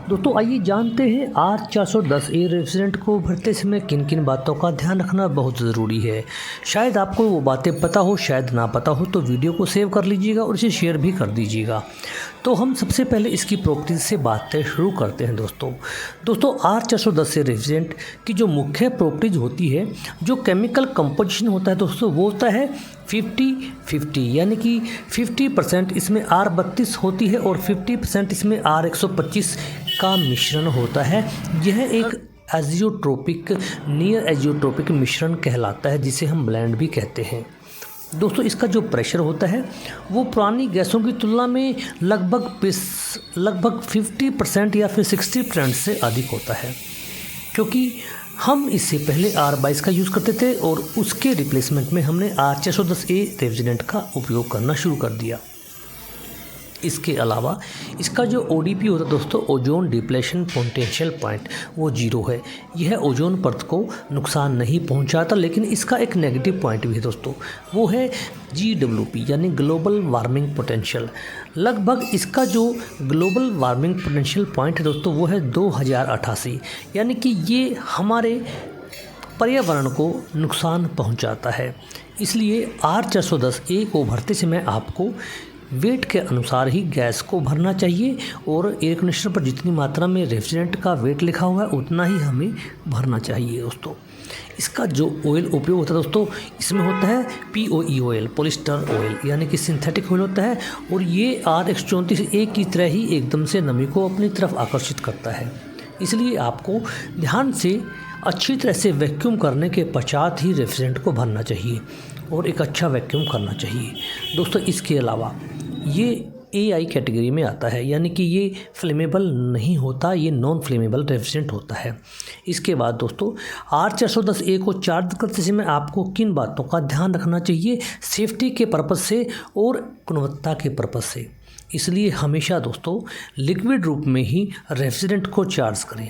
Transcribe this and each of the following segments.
दोस्तों आइए जानते हैं R410A रेफ्रिजरेंट को भरते समय किन किन बातों का ध्यान रखना बहुत ज़रूरी है। शायद आपको वो बातें पता हो, शायद ना पता हो, तो वीडियो को सेव कर लीजिएगा और इसे शेयर भी कर दीजिएगा। तो हम सबसे पहले इसकी प्रॉपर्टीज से बातें शुरू करते हैं। दोस्तों R410A रेफ्रिजरेंट की जो मुख्य प्रॉपर्टीज होती है, जो केमिकल कंपोजिशन होता है दोस्तों, वो होता है 50-50, यानी कि 50% इसमें R32 होती है और 50% इसमें R125 का मिश्रण होता है। यह एक एजियोट्रोपिक, नियर एजियोट्रोपिक मिश्रण कहलाता है, जिसे हम ब्लेंड भी कहते हैं। दोस्तों इसका जो प्रेशर होता है वो पुरानी गैसों की तुलना में लगभग 50% या फिर 60% से अधिक होता है, क्योंकि हम इससे पहले R22 का यूज़ करते थे और उसके रिप्लेसमेंट में हमने R410A रेफ्रिजरेंट का उपयोग करना शुरू कर दिया। इसके अलावा इसका जो ODP होता है दोस्तों, ओजोन डिप्लेशन पोटेंशियल पॉइंट, वो 0 है। यह ओजोन परत को नुकसान नहीं पहुंचाता, लेकिन इसका एक नेगेटिव पॉइंट भी है दोस्तों, वो है GWP यानी ग्लोबल वार्मिंग पोटेंशियल। लगभग इसका जो ग्लोबल वार्मिंग पोटेंशियल पॉइंट है दोस्तों, वो है 2088, यानी कि ये हमारे पर्यावरण को नुकसान पहुंचाता है। इसलिए R410A को भरते समय आपको वेट के अनुसार ही गैस को भरना चाहिए और एयर कंडीशनर पर जितनी मात्रा में रेफ्रिजरेंट का वेट लिखा हुआ है उतना ही हमें भरना चाहिए। दोस्तों इसका जो ऑयल उपयोग होता है दोस्तों, इसमें होता है POE ऑयल, पॉलिस्टर ऑयल, यानी कि सिंथेटिक ऑयल होता है, और ये R134A की तरह ही एकदम से नमी को अपनी तरफ आकर्षित करता है। इसलिए आपको ध्यान से अच्छी तरह से वैक्यूम करने के पश्चात ही रेफ्रिजरेंट को भरना चाहिए और एक अच्छा वैक्यूम करना चाहिए। दोस्तों इसके अलावा ये AI कैटेगरी में आता है, यानी कि ये फ्लेमेबल नहीं होता, ये नॉन फ्लेमेबल रेफ्रिजरेंट होता है। इसके बाद दोस्तों R410A को चार्ज करते समय आपको किन बातों का ध्यान रखना चाहिए सेफ्टी के पर्पज़ से और गुणवत्ता के पर्पज़ से। इसलिए हमेशा दोस्तों लिक्विड रूप में ही रेफ्रिजरेंट को चार्ज करें,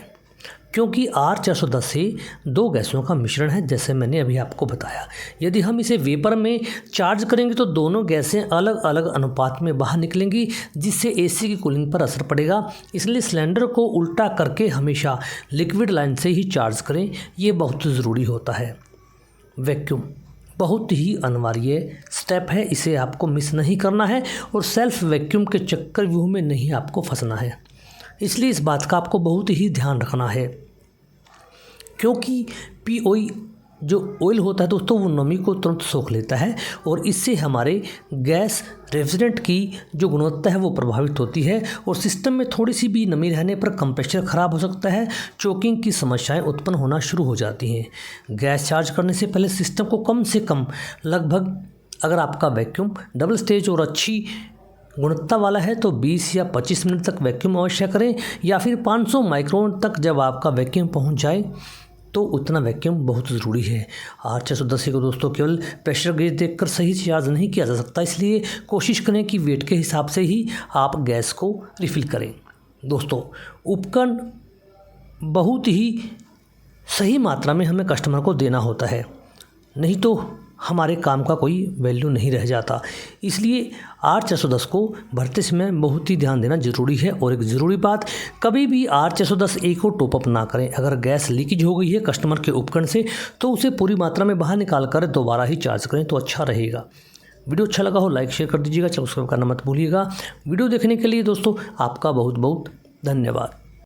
क्योंकि R410A 2 गैसों का मिश्रण है, जैसे मैंने अभी आपको बताया। यदि हम इसे वेपर में चार्ज करेंगे तो दोनों गैसें अलग अलग अनुपात में बाहर निकलेंगी, जिससे AC की कूलिंग पर असर पड़ेगा। इसलिए सिलेंडर को उल्टा करके हमेशा लिक्विड लाइन से ही चार्ज करें, ये बहुत ज़रूरी होता है। वैक्यूम बहुत ही अनिवार्य स्टेप है, इसे आपको मिस नहीं करना है और सेल्फ वैक्यूम के चक्कर व्यूह में नहीं आपको फंसना है। इसलिए इस बात का आपको बहुत ही ध्यान रखना है, क्योंकि POE जो ऑयल होता है दोस्तों, वो नमी को तुरंत सोख लेता है और इससे हमारे गैस रेफ्रिजरेंट की जो गुणवत्ता है वो प्रभावित होती है और सिस्टम में थोड़ी सी भी नमी रहने पर कंप्रेसर ख़राब हो सकता है, चोकिंग की समस्याएं उत्पन्न होना शुरू हो जाती हैं। गैस चार्ज करने से पहले सिस्टम को कम से कम लगभग, अगर आपका वैक्यूम डबल स्टेज और अच्छी गुणवत्ता वाला है तो 20 या 25 मिनट तक वैक्यूम अवश्य करें, या फिर 500 माइक्रोन तक जब आपका वैक्यूम पहुंच जाए तो उतना वैक्यूम बहुत ज़रूरी है। R410A को दोस्तों केवल प्रेशर गेज देखकर सही चार्ज नहीं किया जा सकता, इसलिए कोशिश करें कि वेट के हिसाब से ही आप गैस को रिफ़िल करें। दोस्तों उपकरण बहुत ही सही मात्रा में हमें कस्टमर को देना होता है, नहीं तो हमारे काम का कोई वैल्यू नहीं रह जाता। इसलिए R410 को भरते समय बहुत ही ध्यान देना ज़रूरी है। और एक ज़रूरी बात, कभी भी R410A को टॉपअप ना करें। अगर गैस लीकेज हो गई है कस्टमर के उपकरण से तो उसे पूरी मात्रा में बाहर निकाल कर दोबारा ही चार्ज करें तो अच्छा रहेगा। वीडियो अच्छा लगा हो लाइक शेयर कर दीजिएगा, सब्सक्राइब करना मत भूलिएगा। वीडियो देखने के लिए दोस्तों आपका बहुत बहुत धन्यवाद।